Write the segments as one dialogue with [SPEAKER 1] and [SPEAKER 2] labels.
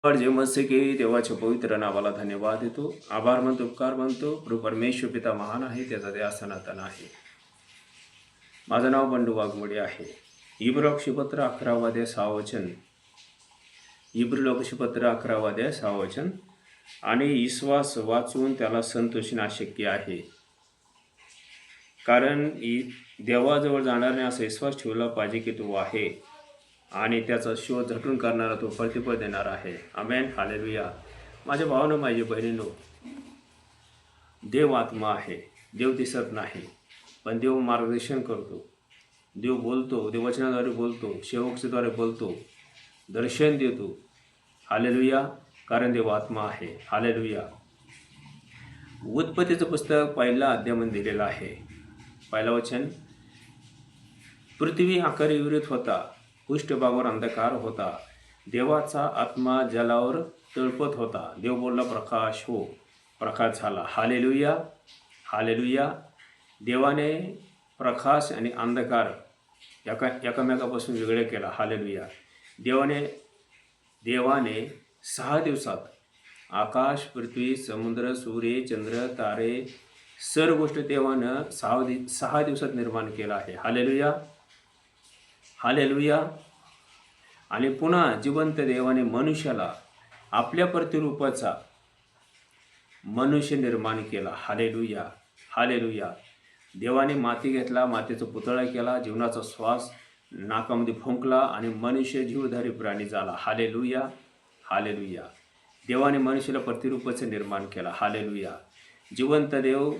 [SPEAKER 1] जे मत्स्य की देवाच्या पवित्र नावाला धन्यवाद देतो. आभार मानतो, उपकार मानतो. प्रभू परमेश्वर पिता महान आहे, त्याचा दया सनातन आहे. माझं नाव बंडू वाघमोडे आहे. इब्री लोकशीपत्र 11 6 वचन. इब्री लोकशीपत्र 11 6 वचन. आणि विश्वास वाचून त्याला संतोषणे अशक्य आहे, कारण देवाजवळ जाणाऱ्याने असा विश्वास ठेवला पाहिजे की तो आहे आणि त्याचा शोध झटून करणारा तो प्रतिफळ देणार आहे. आमेन, हालेलुया. माझ्या भावानं, माझ्या बहिणींनो, देव आत्मा आहे. देव दिसत नाही, पण देव मार्गदर्शन करतो. देव बोलतो, देव वचनाद्वारे बोलतो, सेवकाद्वारे बोलतो, दर्शन देतो. हालेलुया, कारण देव आत्मा आहे. हालेलुया. उत्पत्तीचं पुस्तक 1 अध्यायामध्ये दिलेलं आहे. 1 वचन. पृथ्वी आकारे विवरित होता, पृष्ठभागावर अंधकार होता, देवाचा आत्मा जलावर तळपत होता. देव बोलला, प्रकाश हो, प्रकाश झाला. Hallelujah, hallelujah. देवाने प्रकाश आणि अंधकार एकामेकापासून वेगळे केला. हालेलुया. देवाने 6 दिवसात आकाश, पृथ्वी, समुद्र, सूर्य, चंद्र, तारे, सर्व गोष्टी देवानं 6 दिवसात निर्माण केला आहे. Hallelujah, hallelujah. आणि पुन्हा जिवंत देवाने मनुष्याला आपल्या प्रतिरूपाचा मनुष्य निर्माण केला. Hallelujah, hallelujah. देवाने माती घेतला, मातीचा पुतळा केला, जीवनाचा श्वास नाकामध्ये फुंकला आणि मनुष्य जीवधारी प्राणी झाला. Hallelujah, hallelujah. देवाने मनुष्याला प्रतिरूपाचं निर्माण केला. हालेलुया. जिवंत देव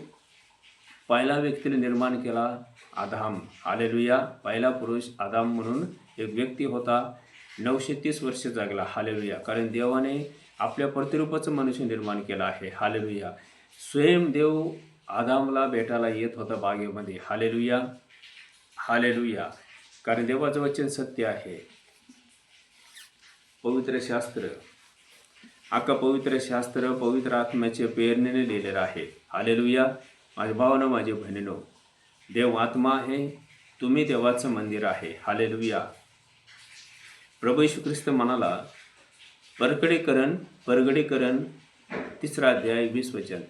[SPEAKER 1] पहिला व्यक्तीला निर्माण केला, आदाम. हालेलुया. पहिला पुरुष आदाम म्हणून एक व्यक्ती होता, 930 वर्ष जगला. हालेलुया. कारण देवाने आपल्या प्रतिरूपाचं मनुष्य निर्माण केलं आहे. हालेलुया. स्वयं देव आदामला भेटायला येत होता बागेमध्ये. Hallelujah, hallelujah. कारण देवाचं वचन सत्य आहे. पवित्र शास्त्र, अख्खा पवित्र शास्त्र पवित्र आत्म्याच्या प्रेरणेने लिहिलेलं आहे. हालेलुया. माझ्या भावानं, माझ्या बहिणीनो, देव आत्मा आहे. तुम्ही देवाचं मंदिर आहे. हालेलुया. प्रभू येशू ख्रिस्त म्हणाला, परगडेकरण 3 अध्याय 20 वचन.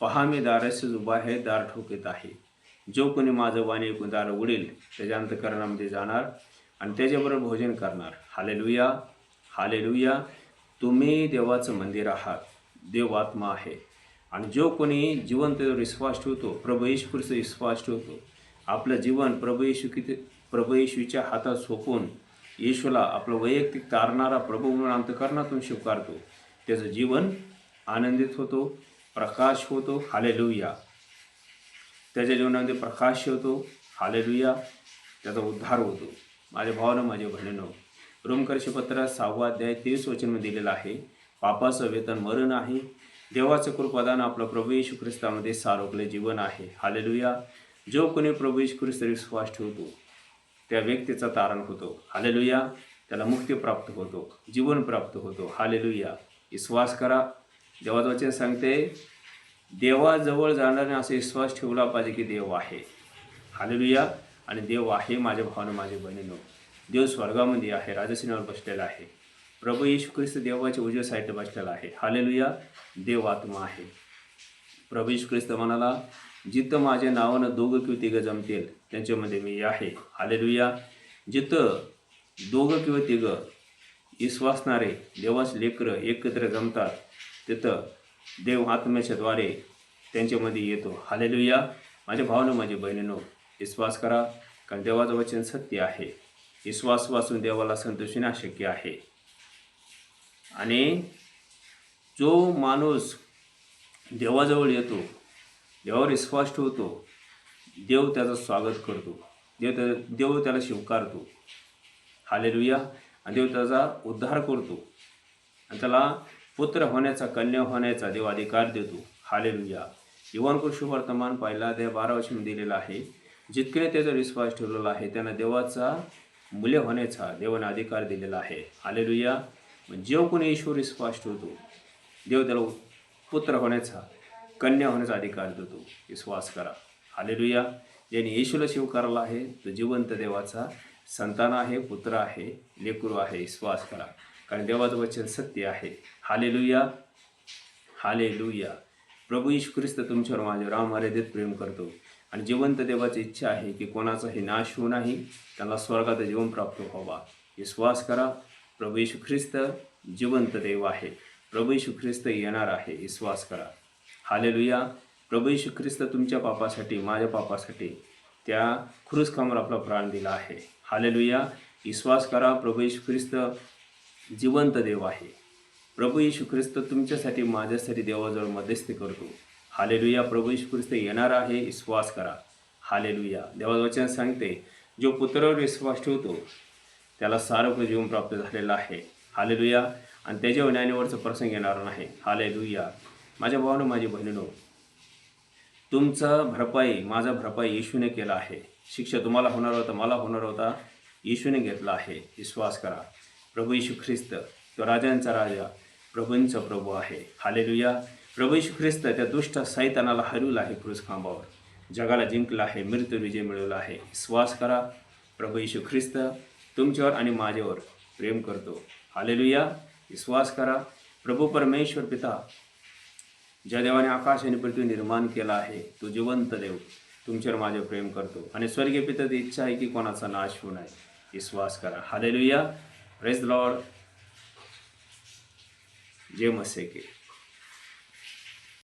[SPEAKER 1] पहा, मी दाराशी उभा आहे, दार ठोकीत आहे. जो कोणी माझं वाणी ऐकून दार उघडेल, त्याच्या अंतःकरणामध्ये जाणार आणि त्याच्याबरोबर भोजन करणार. Hallelujah, hallelujah. तुम्ही देवाचं मंदिर आहात. देव आत्मा आहे. आणि जो कोणी जिवंत विश्वास ठेवतो, प्रभू येशू ख्रिस्त विश्वास ठेवतो, आपलं जीवन प्रभू येशूच्या हातात सोपवून येशूला आपलं वैयक्तिक तारणारा प्रभू म्हणून अंतःकरणातून स्वीकारतो, त्याचं जीवन आनंदित होतो, प्रकाश होतो. हालेलुया. त्याच्या जीवनामध्ये प्रकाश होतो. हालेलुया. त्याचा उद्धार होतो. माझ्या भावानं, माझ्या बहिणीनं, रोमकर्षपत्र 6 अध्याय 23 वचनमध्ये दिलेलं आहे, पापाचं वेतन मरण आहे, देवाचं कृपादान आपलं प्रभू येशू ख्रिस्तामध्ये सारोगले जीवन आहे. हालेलुया. जो कोणी प्रभू येशू ख्रिस्त विश्वास ठेवतो, त्या व्यक्तीचा तारण होतो. हालेलुया. त्याला मुक्ती प्राप्त होतो, जीवन प्राप्त होतो. हालेलुया. विश्वास करा. देवाचं वचन सांगते, देवाजवळ जाणाऱ्याने असा विश्वास ठेवला पाहिजे की देव आहे. हालेलुया. आणि देव आहे. माझ्या भावानं, माझ्या बहिणीनं, देव स्वर्गामध्ये आहे, राजसिंहावर बसलेला आहे. प्रभू येशू ख्रिस्त देवाच्या उजव्या साईडला बसलेला आहे. हालेलुया. देव आत्मा आहे. प्रभू येशू ख्रिस्त म्हणाला, जिथं माझ्या नावानं 2 किंवा 3 जमतील, त्यांच्यामध्ये मी आहे. हालेलुया. जिथं 2 किंवा 3 विश्वासणारे देवाचे लेकरं एकत्र जमतात, तिथं देव आत्म्याच्या द्वारे त्यांच्यामध्ये येतो. हालेलुया. माझ्या भावानं, माझ्या बहिणीनं, विश्वास करा, कारण देवाचं वचन सत्य आहे. विश्वास वाचून देवाला संतोषणे अशक्य आहे. आणि जो माणूस देवाजवळ येतो, देवावर विश्वास ठेवतो, देव त्याचं स्वागत करतो, देव त्याला स्वीकारतो. हालेलुया. आणि देव त्याचा उद्धार करतो आणि त्याला पुत्र होण्याचा, कन्या होण्याचा देव अधिकार देतो. हालेलुया. युवान शुभवर्तमान 1 अध्याय 12 वचन दिलेलं आहे, जितके त्याचा विश्वास ठेवलेला आहे त्यांना देवाचा मुले होण्याचा देवाने अधिकार दिलेला आहे. हालेलुया. जो कोणी ईश्वर विश्वास ठेवतो, देव त्याला पुत्र होण्याचा, कन्या होण्याचा अधिकार देतो. विश्वास करा. हालेलुया. ज्याने येशूला स्वीकारला आहे तो जिवंत देवाचा संतान आहे, पुत्र आहे, लेकरू आहे. विश्वास करा. कारण देवाचं वचन सत्य आहे. Hallelujah, hallelujah. प्रभू येशू ख्रिस्त तुमच्यावर माझ्यावर अमर्यादित प्रेम करतो आणि जिवंत देवाची इच्छा आहे की कोणाचाही नाश होऊ नाही, त्यांना स्वर्गात जीवन प्राप्त व्हावा. विश्वास करा. प्रभू येशू ख्रिस्त जिवंत देव आहे. प्रभू येशू ख्रिस्त येणार आहे. विश्वास करा. हालेलुया. प्रभू येशू ख्रिस्त तुमच्या पापासाठी, माझ्या पापासाठी त्या क्रूस खांबावर आपला प्राण दिला आहे. हालेलुया. विश्वास करा. प्रभू येशू ख्रिस्त जिवंत देव आहे. प्रभू येशू ख्रिस्त तुमच्यासाठी, माझ्यासाठी देवाजवळ मध्यस्थी करतो. हालेलुया. प्रभू येशू ख्रिस्त येणार आहे. विश्वास करा. हालेलुया. देवाचं वचन सांगते, जो पुत्रावर विश्वास ठेवतो त्याला सारं जीवन प्राप्त झालेलं आहे. हालेलुया. आणि त्याच्या ज्ञानीवरचा प्रसंग येणार नाही. हालेलुया. माझ्या भावानं, माझी बहिणीनो, तुमचा भरपाई, माझा भरपाई येशूने केला आहे. शिक्षा तुम्हाला होणार होता, मला होणार होता, येशूने घेतला आहे. विश्वास करा. प्रभू येशू ख्रिस्त तो राजांचा राजा, प्रभूंचा प्रभू आहे. हालेलुया. प्रभू येशू ख्रिस्त त्या दुष्ट सैतानाला हरवलं आहे क्रूस खांबावर, जगाला जिंकलं आहे, मृत्यू विजय मिळवला आहे. विश्वास करा. प्रभू येशू ख्रिस्त तुमच्यावर आणि माझ्यावर प्रेम करतो. हालेलुया. विश्वास करा. प्रभू परमेश्वर पिता, ज्या देवाने आकाश आणि पृथ्वी निर्माण केला आहे, तो जिवंत देव तुमच्यावर माझे प्रेम करतो आणि स्वर्गीय पिताची इच्छा आहे की कोणाचा नाश होऊ नये. विश्वास करा. हालेलुया. Praise the lord. जय मसीह की.